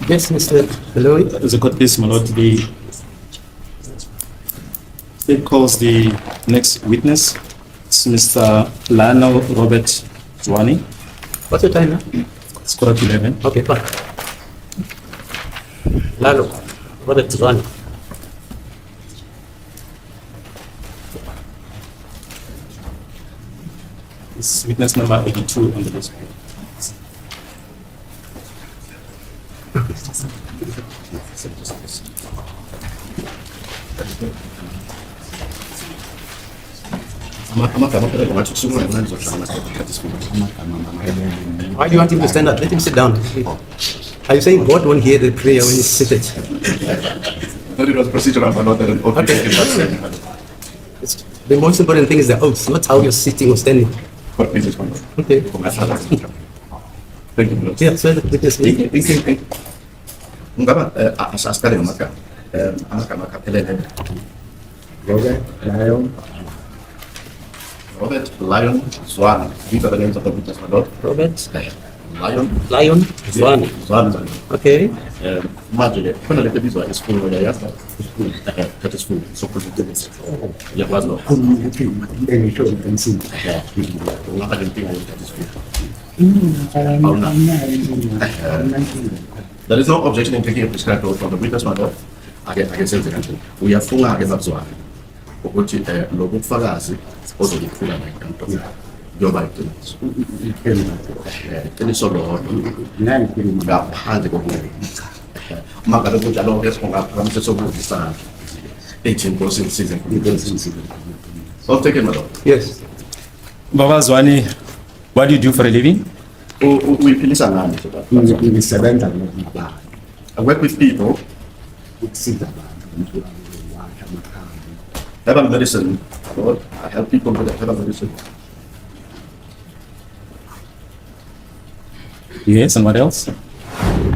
Yes, Mr. Beloy. The court, please, my lord. The state calls the next witness. It's Mr. Lionel Robert Zwane. What's your time now? It's 11:15. Okay, fine. Lalo, Robert Zwane. It's witness number 82 on the list. Why do you want him to stand up? Let him sit down. Are you saying God won't hear the prayer when he's seated? But it was procedural, but not an oath. The most important thing is the oath, not how you're sitting or standing. Okay. Thank you. Yeah, so the witness. Ngaba asasitale amagama kaphelele. Robert Lion Zwane. These are the names of the witness, my lord. Robert Lion Zwane. Zwane. Okay. Manje khona le ebizwa isikolo yayazi. That is full. So kuzokuthi yakwazi lo. Engisho insini. Ngaba le mpingo that is full. There is no objection in taking a prescribed oath from the witness, my lord. I can say that we have full Zwane. Ukuthi lo bufakazi ozokuphula nayo njoba iqiniso. Iqiniso lo ngaphandle kokuthi magabe kunjalo ke singaphakamisa sokuvisa 18% season. So take it, my lord. Yes. Baba Zwane, what do you do for a living? Uyiphilisa ngani so ngisebenza ngokuba I work with people. ukusiza abantu washa amakhaya. Herbal medicine, Lord. I help people with herbal medicine. Yes, and what else?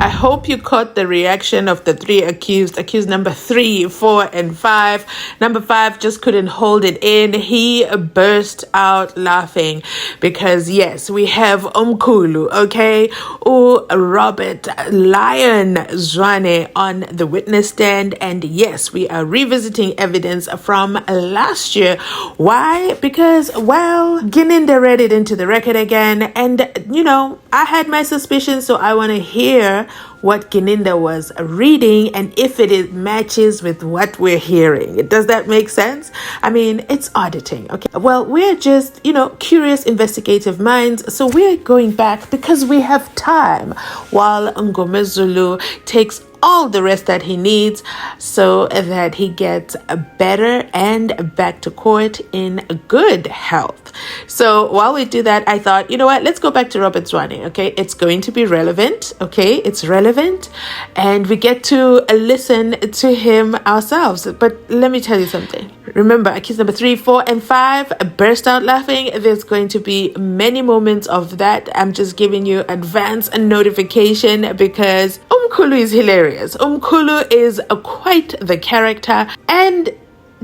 I hope you caught the reaction of the three accused number 3, 4, and 5. Number 5 just couldn't hold it in. He burst out laughing because, yes, we have UMKHULU, okay? Robert Lion Zwane on the witness stand. And yes, we are revisiting evidence from last year. Why? Because, well, Gininda read it into the record again. And, you know, I had my suspicions, so I want to hear what Gininda was reading and if it matches with what we're hearing. Does that make sense? I mean, it's auditing, okay? Well, we're just, curious investigative minds, so we're going back because we have time while Ngomezulu takes all the rest that he needs so that he gets better and back to court in good health. So while we do that, I thought, you know what, let's go back to Robert Zwane, okay? It's going to be relevant, okay? It's relevant, and we get to listen to him ourselves. But let me tell you something. Remember, accused number 3, 4, and 5 burst out laughing. There's going to be many moments of that. I'm just giving you advance notification because UMKHULU is hilarious. UMKHULU is quite the character, and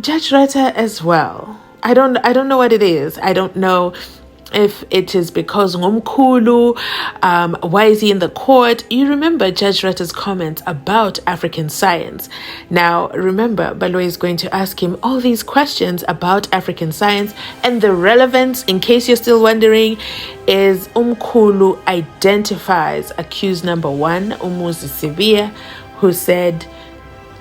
Judge Retta as well. I don't know what it is. I don't know if it is because UMKHULU, why is he in the court? You remember Judge Retta's comments about African science. Now, remember, Baloy is going to ask him all these questions about African science, and the relevance, in case you're still wondering, is UMKHULU identifies accused number 1, Umuzi Sibia, who said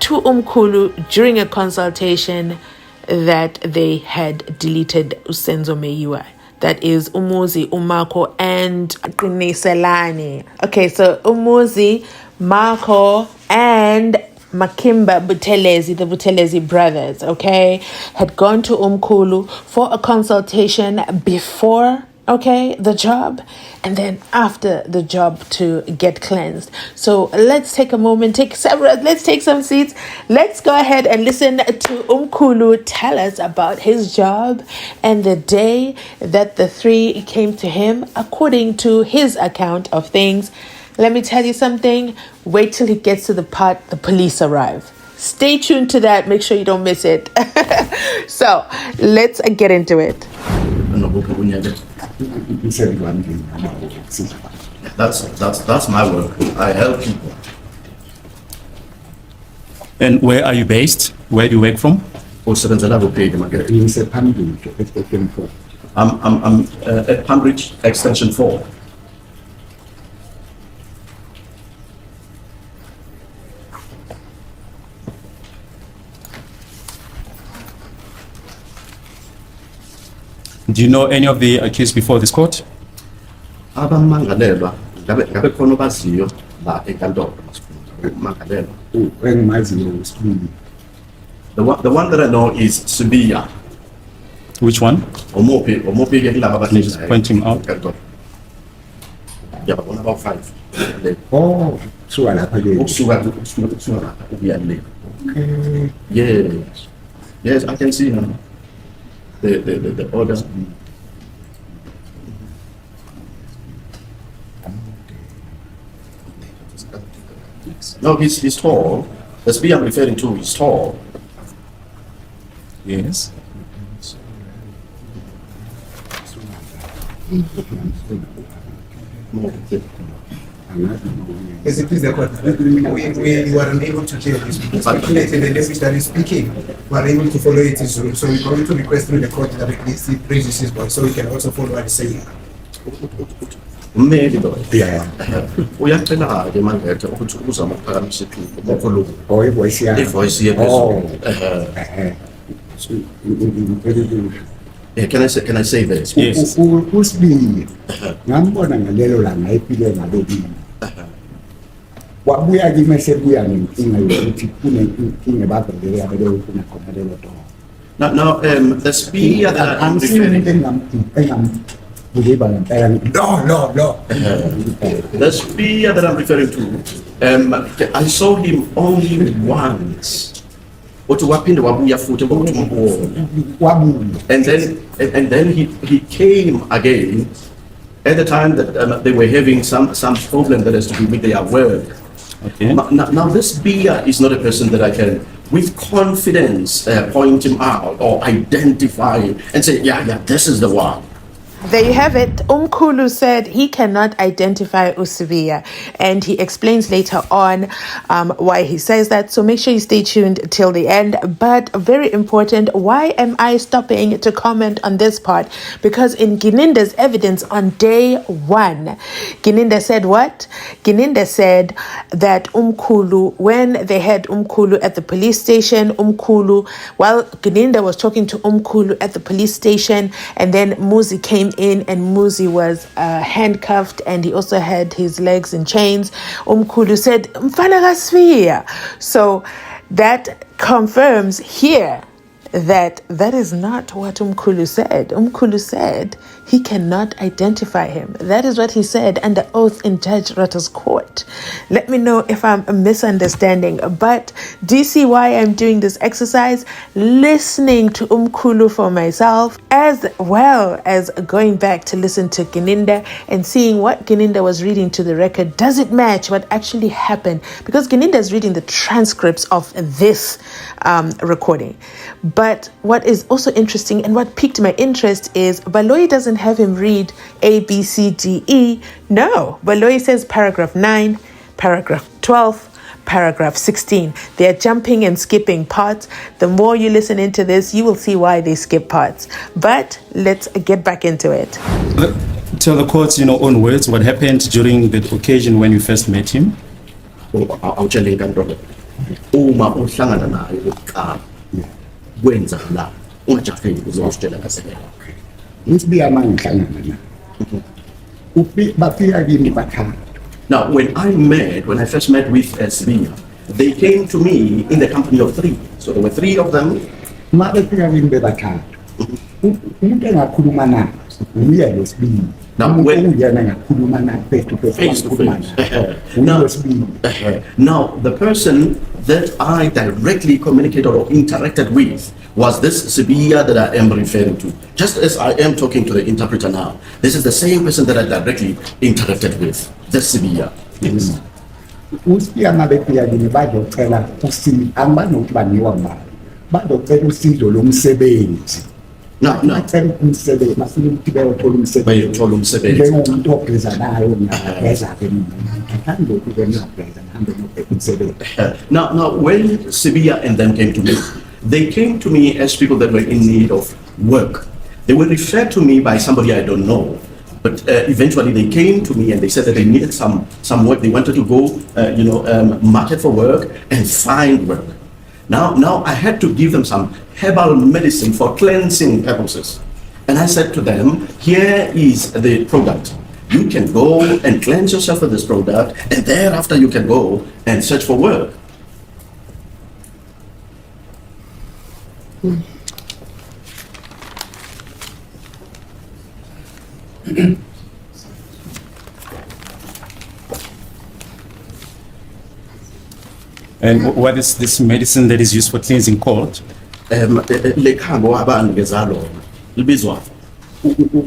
to UMKHULU during a consultation that they had deleted SENZO MEYIWA. That is Umuzi, Umako, and Qiniselani. Okay, so Umuzi, Marco, and Makimba Buthelezi, the Buthelezi brothers, okay, had gone to UMKHULU for a consultation before, okay, the job, and then after the job to get cleansed. So let's take a moment, let's take some seats. Let's go ahead and listen to UMKHULU tell us about his job and the day that the 3 came to him according to his account of things. Let me tell you something. Wait till he gets to the part the police arrive. Stay tuned to that. Make sure you don't miss it. So let's get into it. That's my work. I help people. And where are you based? Where do you work from? Usebenzela kuphi ke? ngisephambili estation 4 I'm at Cambridge Extension 4. Do you know any of the accused before this court? Abamangalelwa ngabe khona obaziyo la enkantolo mangalelwa. engimaziyo wesibili The one that I know is Sibiya. Which one? Omopi ke kulaba Please point him out. Yeah, but about 5. oh suka lapha ke Ukusuka lapha ukuya le. okay Yes. Yes, I can see now. The order. No, he's tall. The speed I'm referring to is tall. Yes. Yes, it is the court. We were unable to hear this. Speculate and the deputy that is speaking, we are able to follow it as well. So we're going to request through the court that it raises his voice so we can also follow what he's saying. Maybe though. yeah Uyacela ke manje ukuthi uzama ukuphakamisa uMkhulu. oh ivoice yakhe Ivoice ye oh So, yeah, can I say this? Yes. usibili ngambona ngalelo langa ephile ngalobili wabuya kimi sebuya nenkinga yokuthi kunenkinga babhekele abelokuna khona lelo dona Now, the speed that I'm angisini referring engambuleba ngempela no the speed that I'm referring to, I saw him only once. Uthi waphinde wabuya futhi ngokuthi umbone. wabuya And then he came again at the time that they were having some problem that has to do with their work. Okay. Now this beer is not a person that I can, with confidence, point him out or identify and say, yeah, this is the one. There you have it. UMKHULU said he cannot identify Usibia, and he explains later on why he says that. So make sure you stay tuned till the end. But very important, why am I stopping to comment on this part? Because in Gininda's evidence on day 1, Gininda said what? Gininda said that UMKHULU, when they had UMKHULU at the police station, while Gininda was talking to UMKHULU at the police station, and then Muzi came in and Muzi was handcuffed and he also had his legs in chains. UMKHULU said, "Mfana kasifia." So that confirms here that is not what UMKHULU said. UMKHULU said he cannot identify him. That is what he said under oath in Judge Rota's court. Let me know if I'm misunderstanding, but do you see why I'm doing this exercise? Listening to UMKHULU for myself, as well as going back to listen to Gininda and seeing what Gininda was reading to the record. Does it match what actually happened? Because Gininda is reading the transcripts of this recording. But what is also interesting and what piqued my interest is Baloyi doesn't have him read A, B, C, D, E. No, Baloyi says paragraph 9, paragraph 12, paragraph 16. They're jumping and skipping parts. The more you listen into this, you will see why they skip parts. But let's get back into it. Tell the courts, own words, what happened during the occasion when you first met him. Awutshela inkantolo uma uhlangana naye ukuqala kwenza la ungajafeli uzositshela kasekela. ngisibiya mangihlangana na bafika kimi bathathu Now, when I first met with Sibiya, they came to me in the company of 3. So there were 3 of them. uma befika kimi bebathathu umuntu engakhuluma naye uya lesibili uyena engakhuluma naye face to face Now, the person that I directly communicated or interacted with was this Sibiya that I am referring to. Just as I am talking to the interpreter now, this is the same person that I directly interacted with, this Sibiya. Yes. usibiya uma befika kimi bazocela usizo angibanokuthi baniwa ngalo bazocela usizo lomsebenzi bacela umsebenzi bafuna ukuthi bayothola umsebenzi Bayothola umsebenzi. njengomuntu ogeza nayo ngiyageza ke mina ngithanda lokhu-ke ngiyageza ngihambe ngiyobheka umsebenzi. Now, when Sibiya and them came to me, they came to me as people that were in need of work. They were referred to me by somebody I don't know. But eventually they came to me and they said that they needed some work. They wanted to go, market for work and find work. Now I had to give them some herbal medicine for cleansing purposes. And I said to them, here is the product. You can go and cleanse yourself with this product, and thereafter you can go and search for work. And what is this medicine that is used for cleansing called? Lekhambo abanikeza lona libizwa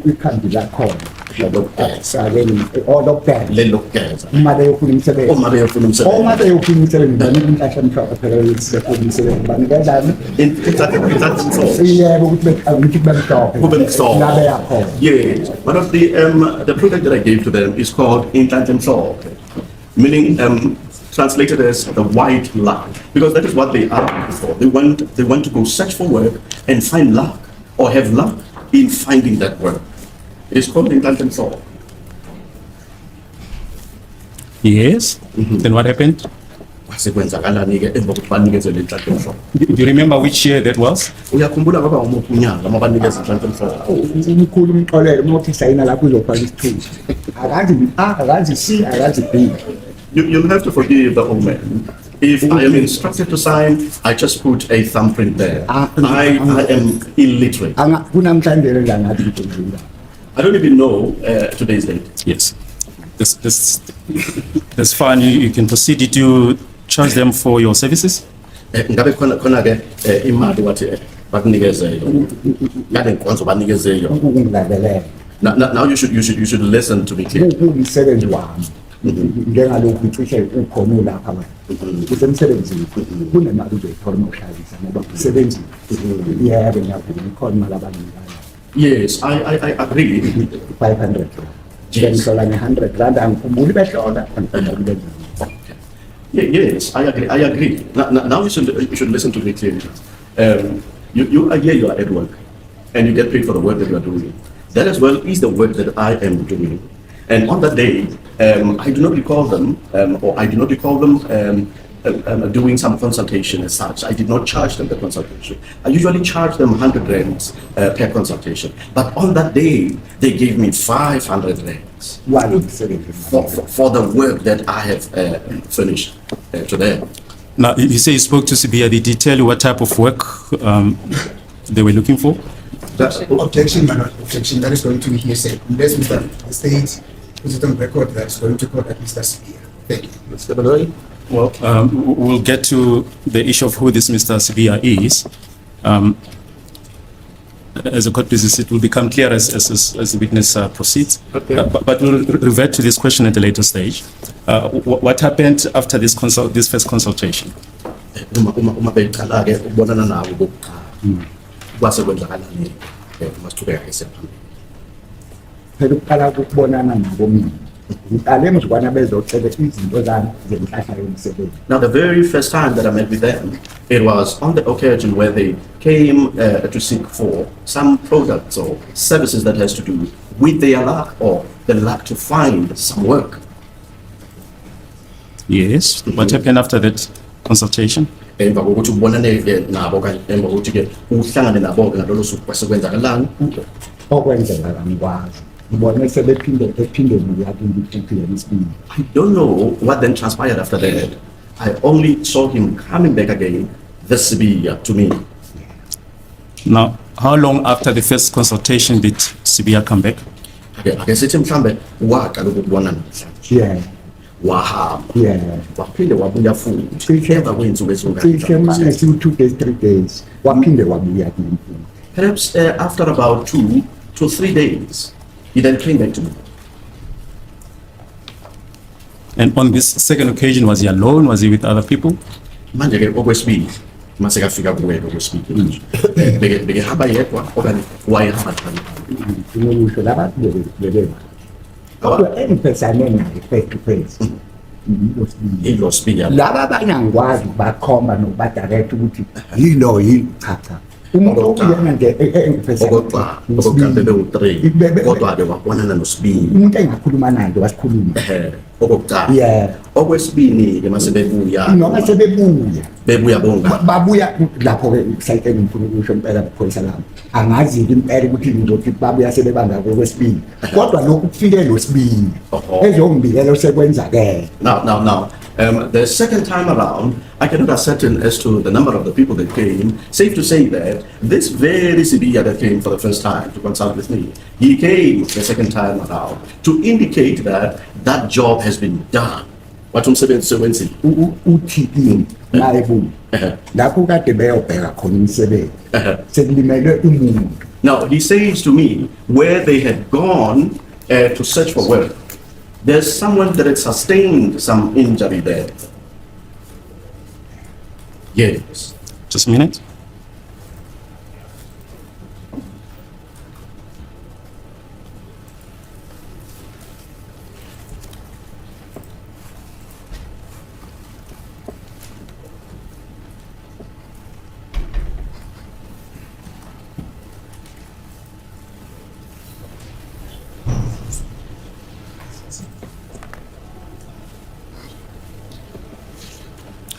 Ikhambi lakhona sakeni olokugeza lelokugeza uma beyofuna umsebenzi. uma beyofuna umsebenzi. Uma beyofuna umsebenzi banika impahla mhlophe phela yesifuna umsebenzi banikezani yebo ukuthi ukuthi kube mhlophe Kube mhlophe. la beyakhona. Yes, one of the product that I gave to them is called Intantemso, meaning translated as the white luck, because that is what they are looking for. They want to go search for work and find luck or have luck in finding that work. It's called Intantemso. Yes. Then what happened? Sekwenzakalani-ke emva kokuthi banikezwe le Intantemso? Do you remember which year that was? Uyakhumbula kwaba umuphi unyaka uma banikeza Intantemso? Umkhulu umxolele uma uthi sayina lapho uzofaka isithunzi. Akazi C, akazi B. You'll have to forgive the old man. If I am instructed to sign, I just put a thumbprint there. I am illiterate. Kunamhlanje la ngathi ngidlula. I don't even know today's date. Yes. That's fine. You can proceed. Did you charge them for your services? Ngabe khona ke imali wathi bakunikeze yona. Ngale nkonzo banikeze yona. Ukungiladelela. Now you should listen to me clearly. Umsebenzi wami. Njengalokhu cishe ukhona lapha manje. Kusemsebenzini kunemali uzoyithola uma uhlalisa ngoba umsebenzi yebo ngiyavuma ikhona imali abanikelayo. Yes, I agree. 500. Ngiyihlola nge-100 rand angikhumbuli behlola. Yes, I agree. Now you should listen to me clearly. You are here, you are at work, and you get paid for the work that you are doing. That as well is the work that I am doing. And on that day, I do not recall them, doing some consultation as such. I did not charge them the consultation. I usually charge them 100 rands per consultation. But on that day, they gave me 500 rands for the work that I have finished to them. Now, you say you spoke to Sibiya. Did he tell you what type of work they were looking for? Objection, my lord. Objection. That is going to be hearsay. Unless Mr. State puts it on record, that is going to court at Mr. Sibiya. Thank you. Mr. Benoit? Well, we'll get to the issue of who this Mr. Sibiya is. As a court business, it will become clear as the witness proceeds. Okay. But we'll revert to this question at a later stage. What happened after this first consultation? Uma beqala-ke ukubonana nabo bokuqala kwase kwenzakalani masithubeka ngesephambili. Phela ukuqala ukubonana nabo mina. Ngiqale mzukwana bezocela izinto zami zenhlahla yomsebenzi. Now, the very first time that I met with them, it was on the occasion where they came to seek for some products or services that has to do with their luck or the luck to find some work. Yes. What happened after that consultation? Emva kokuthi ubonane-ke nabo kanye emva kokuthi-ke uhlangane nabo-ke ngalolo suku kwase kwenzakalani. Okwenzeka angikwazi. Ngibone sebephinde ngiyathi ngikuphile isibili. I don't know what then transpired after that. I only saw him coming back again, this Sibiya, to me. Now, how long after the first consultation did Sibiya come back? Ake sithi mhlambe waqala ukubona namhlanje. Yeah. Wahamba. Yeah. Waphinde wabuya futhi. Emva kwey'nsuku Cishe manje ezingaka. 2 days 3 days waphinde wabuya kimi. Perhaps after about 2 to 3 days, he then came back to me. And on this second occasion, was he alone? Was he with other people? Manje-ke okwesibili, mase kafika kuwena okwesibili. Bekehamba yedwa okanye wayehamba nabanye. Ngimusho labantu bebeba. Kodwa engipesane naye face to face. ilo Sibiya. laba abanye angikwazi bakhomba nokubadirect ukuthi yilo cha umuntu okuyena nje okokuqala bewu-3 kodwa-ke wabonana noSibini umuntu engakhuluma naye nje wasikhuluma okokuqala. Yeah. Okwesibini-ke mase noma bebuya bonga babuya lapho-ke kusayiteni ngifuna ukusho impela baphoyisa labo angazi-ke impela ukuthi ngizothi babuya sebebanga kwesibili kodwa lokhu kufike losibili ezombikelo sekwenzakele. Now, the second time around, I cannot ascertain as to the number of the people that came. Safe to say that this very Sibiya that came for the first time to consult with me, he came the second time around to indicate that that job has been done. What umsebenzi sewenzi uthi naye bu lapho kade beyobheka khona umsebenzi sekulimele umuntu. Now, he says to me, where they had gone to search for work, there's someone that had sustained some injury there. Yes. Just a minute.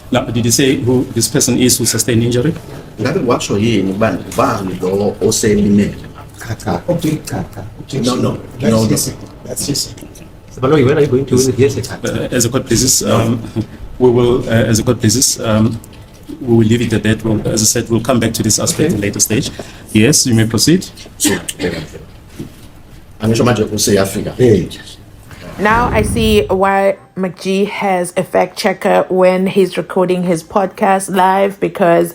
Now, did you say who this person is who sustained injury? Ngabe watsho yini bani lo oselimele? Cha. No. That's just Baloyi, when are you going to hear the As a court pleases, we will, as a court pleases, we will leave it at that. We'll, as I said, we'll come back to this aspect at a later stage. Yes, you may proceed. Angisho manje useyafika. Now I see why McG has a fact checker when he's recording his podcast live, because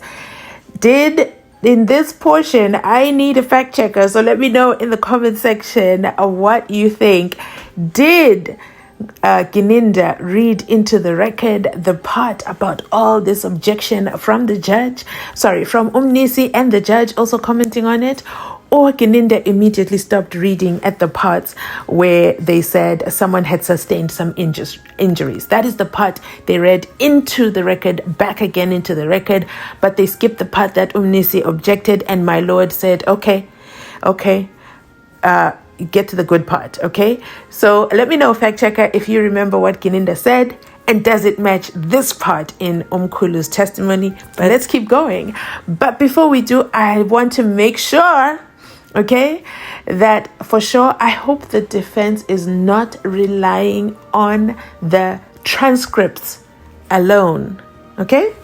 in this portion, I need a fact checker. So let me know in the comment section what you think. Did Gininda read into the record the part about all this objection from the judge? Sorry, from Umnisi and the judge also commenting on it? Or Gininda immediately stopped reading at the parts where they said someone had sustained some injuries. That is the part they read into the record, back again into the record, but they skipped the part that Umnisi objected, and my lord said, okay, get to the good part, okay? So let me know, fact checker, if you remember what Gininda said, and does it match this part in UMKHULU's testimony? But let's keep going. But before we do, I want to make sure, okay, that for sure, I hope the defense is not relying on the transcripts alone, okay?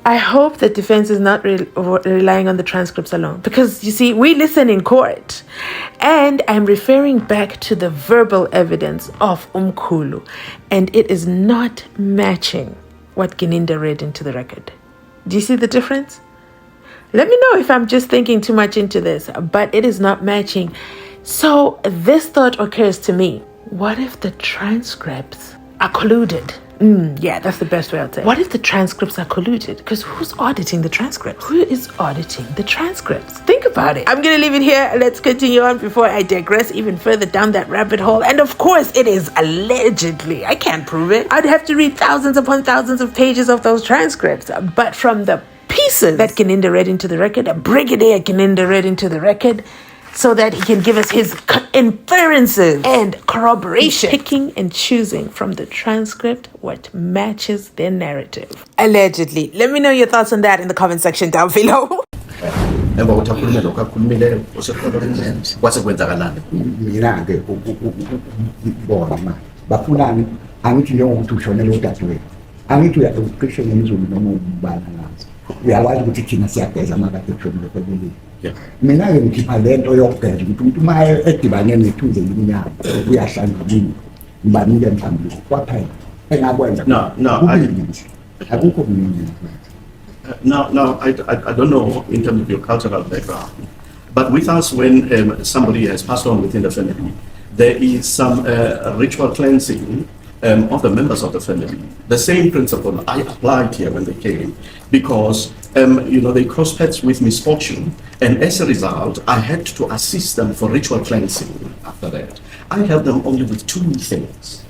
I hope the defense is not relying on the transcripts alone, because you see, we listen in court, and I'm referring back to the verbal evidence of UMKHULU, and it is not matching what Gininda read into the record. Do you see the difference? Let me know if I'm just thinking too much into this, but it is not matching. So this thought occurs to me. What if the transcripts are colluded? Yeah, that's the best way I'll say. What if the transcripts are colluded? Because who's auditing the transcripts? Who is auditing the transcripts? Think about it. I'm going to leave it here. Let's continue on before I digress even further down that rabbit hole. And of course, it is allegedly. I can't prove it. I'd have to read thousands upon thousands of pages of those transcripts. But from the pieces that Gininda read into the record, a Brigadier Gininda read into the record, so that he can give us his inferences and corroboration, picking and choosing from the transcript what matches their narrative. Allegedly. Let me know your thoughts on that in the comment section down below. Mina-ke bona bafunani angithi njengokuthi ushonele udadewethu angithi uyaqiqishe ngemizulu noma ubala ngazo uyakwazi ukuthi thina siyageza amakade kushonele kwebelile. Mina-ke ngikhipha le nto yokugeza ukuthi umuntu uma edibane nethunze iminyaka uyahlangabili ngibanike mhlawumbe kwaphela engakwenza akukho kuningi. Now, I don't know in terms of your cultural background, but with us, when somebody has passed on within the family, there is some ritual cleansing of the members of the family. The same principle I applied here when they came, because they cross paths with misfortune, and as a result, I had to assist them for ritual cleansing. After that, I helped them only with two things.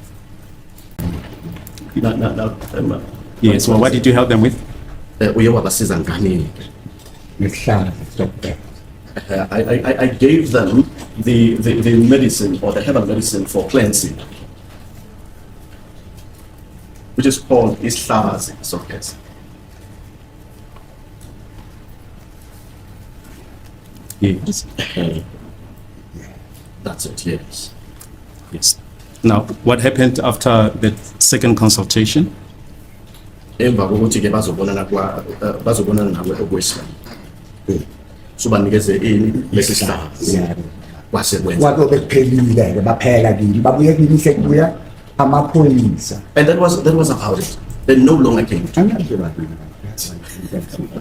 Yes, well, what did you help them with? Uye wabasiza ngani? nesihlahla sokubheka. I gave them the medicine or the herbal medicine for cleansing, which is called islazi sokes. Yes. That's it, yes. Yes. Now, what happened after the second consultation? Emva kokuthi ke bazobonana nawe okwesibili. So banikeze ini lesihlazi. Kwasekwenza. Kwabe kuphelile-ke baphela kini babuye kini sekubuya amaphoyisa. And that was about it. They no longer came to me. Angiyakuzwa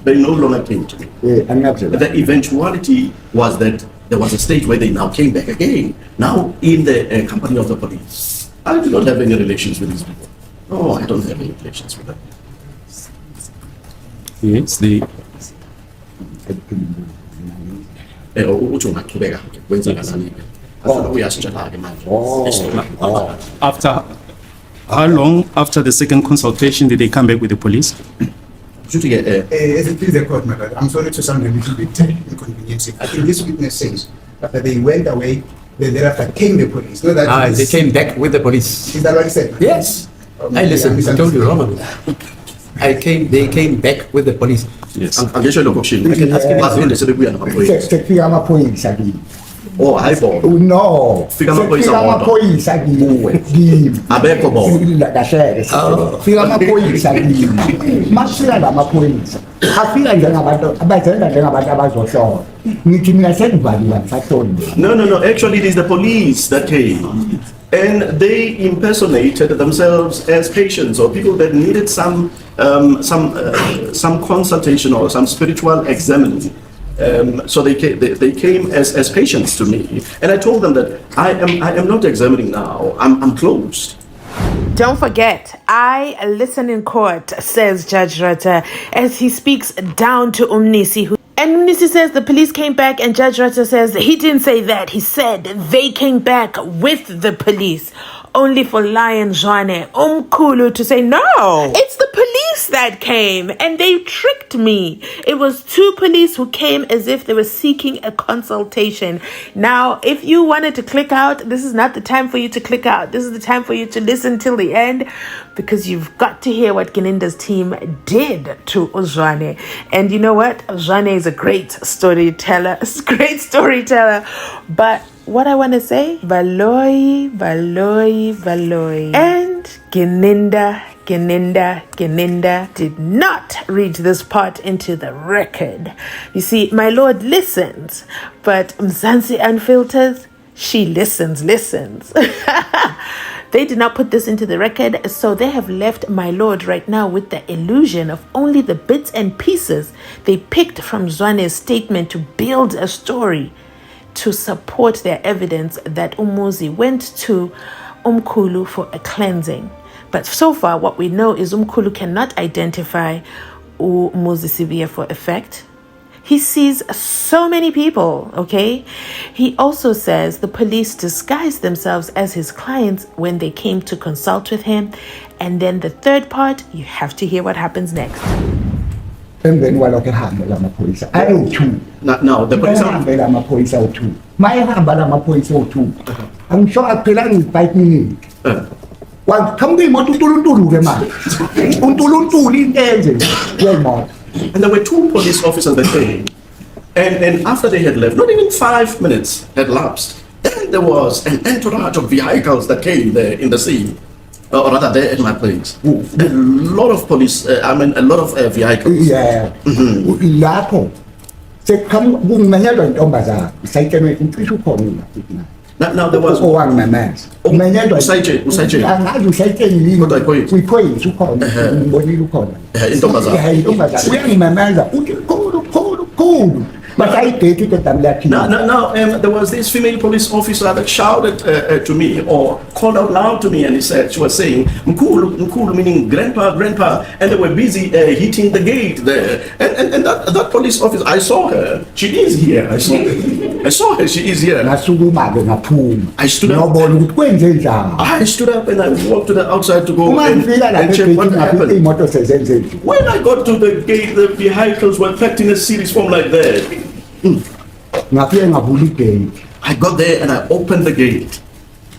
They no longer came to me. angiyakuzwa. The eventuality was that there was a stage where they now came back again, now in the company of the police. I do not have any relations with these people. No, I don't have any relations with them. Yes, the Uthi ungaqhubeka ke kwenzakalani ke. Afuna uyasitshela ke manje. after how long after the second consultation did they come back with the police? Futhi ke As it is the court, my lord, I'm sorry to sound a little bit inconveniencing. I think this witness says after they went away, then thereafter came the police. No, that They came back with the police. Is that what he said? Yes. Maybe I listened. I told you wrong. misunderstood. They came back with the police. Yes. angisho lokho kushilo. I can ask him. Baphinde sebebuya namaphoyisa. Sekufika amaphoyisa kini. Oh, hayibo. No. Fika amaphoyisa Sekufika wodwa. amaphoyisa kini. Kuwe. Kimi. Abekho bona. Kahleke. Fika amaphoyisa kini. Masifika lamaphoyisa. Afika njengabantu abazenza njengabantu abazohlola. Ngithi mina sengivaliwe ngisahloli. No. Actually, it is the police that came. And they impersonated themselves as patients or people that needed some consultation or some spiritual examining. So they came as patients to me, and I told them that I am not examining now. I'm closed. Don't forget, I listen in court, says Judge Rata, as he speaks down to Umnisi. And Umnisi says the police came back, and Judge Rata says he didn't say that. He said they came back with the police. Only for Lion Zwane UMKHULU to say, no, it's the police that came and they tricked me. It was two police who came as if they were seeking a consultation. Now, if you wanted to click out, this is not the time for you to click out. This is the time for you to listen till the end, because you've got to hear what Gininda's team did to Zwane. And you know what? Zwane is a great storyteller. But what I want to say, Valoi. And Gininda did not read this part into the record. You see, my lord listens, but Mzansi Unfiltered, she listens. They did not put this into the record, so they have left my lord right now with the illusion of only the bits and pieces they picked from Zwane's statement to build a story to support their evidence that Umuzi went to UMKHULU for a cleansing. But so far, what we know is UMKHULU cannot identify Umuzi Sibia for a fact. He sees so many people, okay? He also says the police disguised themselves as his clients when they came to consult with him. And then the third part, you have to hear what happens next. Emveni walokho ehamba lamaphoyisa ayi-2. Now the police Ehambe lamaphoyisa awu-2. Mayehamba lamaphoyisa awu-2. Angisho akuphelanga i-5 minutes. Waqhamuka imoto untuluntulu-ke manje. Untuluntulu into enze kwemoto. And there were two police officers that came. And after they had left, not even 5 minutes had lapsed. Then there was an entourage of vehicles that came there in the scene. Or rather, there at my place. A lot of police, a lot of vehicles. Yeah. Lapho sekumenyelwa intombazana sayitshelwe imfihlo ukhona Now there was owangimamaza umenyelwa usayitshela angazi usayitshelile Kodwa ayikhoyiphi? uyiphoyisa ukhona umbonile ukhona intombazana. intombazana uyangimamaza uthi khulu basayidate idamlathi. Now, there was this female police officer that shouted to me or called out loud to me, and she was saying, Mkhulu, meaning grandpa, and they were busy hitting the gate there. And that police officer, I saw her. She is here. I saw her. I saw her. She is here. Ngasukuma-ke ngaphuma. I stood up. Ngiyabona ukuthi kwenze njani. I stood up and I walked to the outside to go Uma and ngifika lapha check what egeyithini happened. iy'moto sezenze nje. When I got to the gate, the vehicles were packed in a series form like that. Ngafike ngavula igate. I got there and I opened the gate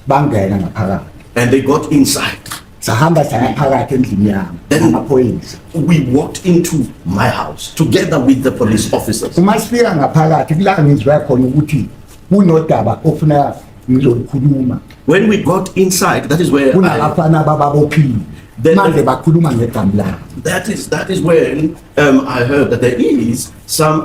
Bangena ngaphakathi. and they got inside. Sahamba saya phakathi endlini yami namaphoyisa. We walked into my house together with the police officers. Uma sifika ngaphakathi kula ngizwa khona ukuthi kunodaba ofuna ngizolikhuluma. When we got inside, that is where Kunabafana bababophile. Manje bakhuluma ngegama lami. that is when I heard that there is some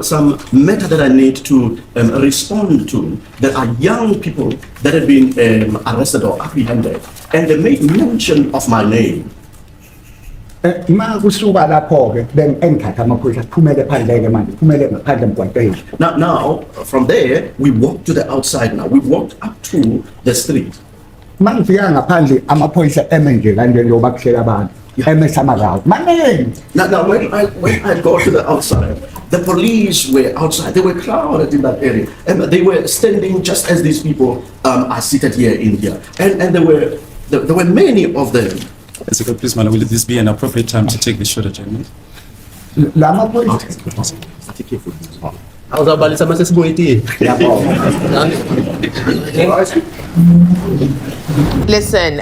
matter that I need to respond to. There are young people that have been arrested or apprehended, and they made mention of my name. Ma kusuka lapho-ke engithatha amaphoyisa siphumele phandle-ke manje siphumele ngaphandle emgwaqeni. Now from there we walked to the outside. Now we walked up to the street. Uma ngifika ngaphandle amaphoyisa eme nje kanje njengoba kuhlela abantu eme samarawu maningi. Now when I go to the outside, the police were outside. They were crowded in that area, and they were standing just as these people are seated here in here, and there were many of them. As a God, please, Mala, will this be an appropriate time to take this short adjournment? La maphoyisa Awuzabalisa mase siboyiti. Listen.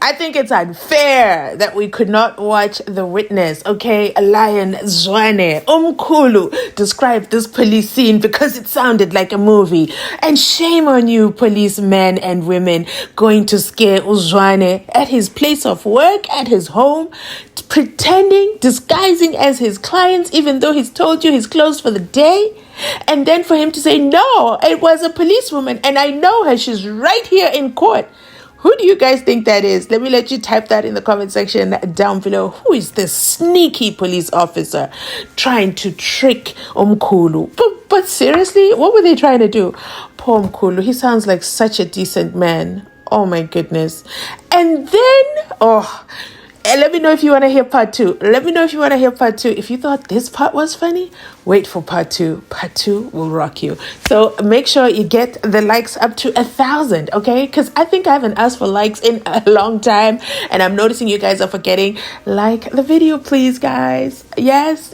I think it's unfair that we could not watch the witness, okay? Lion Zwane UMKHULU described this police scene because it sounded like a movie. And shame on you, policemen and women, going to scare Uzwane at his place of work, at his home, pretending, disguising as his clients, even though he's told you he's closed for the day. And then for him to say, no, it was a policewoman and I know her, she's right here in court. Who do you guys think that is? Let me let you type that in the comment section down below. Who is this sneaky police officer trying to trick UMKHULU? But seriously, what were they trying to do? Poor UMKHULU, he sounds like such a decent man. Oh my goodness. And then, and let me know if you want to hear part 2. If you thought this part was funny, wait for part 2. Part 2 will rock you. So make sure you get the likes up to 1,000, okay? Because I think I haven't asked for likes in a long time. And I'm noticing you guys are forgetting. Like the video, please, guys. Yes.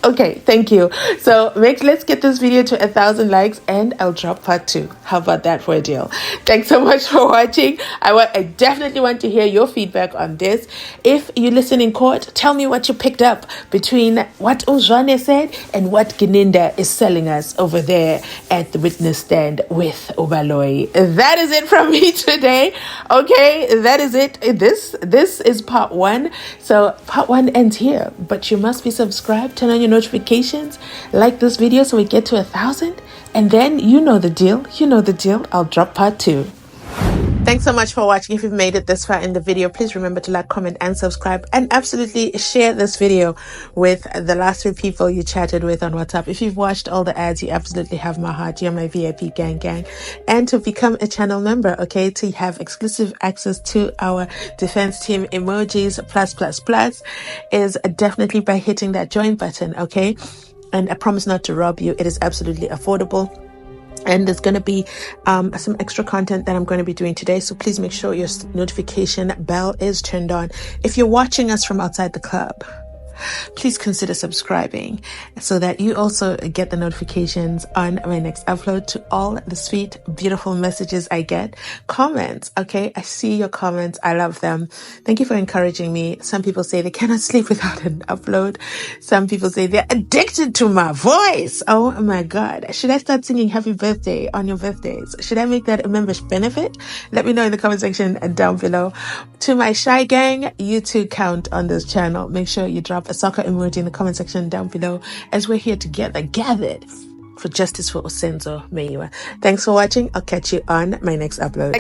Okay, thank you. So let's get this video to 1,000 likes and I'll drop part 2. How about that for a deal? Thanks so much for watching. I definitely want to hear your feedback on this. If you listen in court, tell me what you picked up between what Uzwane said and what Gininda is selling us over there at the witness stand with Obaloi. That is it from me today. Okay, that is it. This is part 1. So part 1 ends here, but you must be subscribed, turn on your notifications, like this video so we get to 1,000, and then you know the deal. I'll drop part 2. Thanks so much for watching. If you've made it this far in the video, please remember to like, comment, and subscribe, and absolutely share this video with the last 3 people you chatted with on WhatsApp. If you've watched all the ads, you absolutely have my heart. You're my VIP gang. And to become a channel member, okay, to have exclusive access to our defense team emojis plus is definitely by hitting that join button, okay? And I promise not to rob you. It is absolutely affordable. And there's going to be some extra content that I'm going to be doing today. So please make sure your notification bell is turned on. If you're watching us from outside the club, please consider subscribing so that you also get the notifications on my next upload. To all the sweet, beautiful messages I get, comments, okay? I see your comments. I love them. Thank you for encouraging me. Some people say they cannot sleep without an upload. Some people say they're addicted to my voice. Oh my God. Should I start singing happy birthday on your birthdays? Should I make that a membership benefit? Let me know in the comment section down below. To my shy gang, you too count on this channel. Make sure you drop a soccer emoji in the comment section down below as we're here together, gathered for justice for SENZO MEYIWA. Thanks for watching. I'll catch you on my next upload.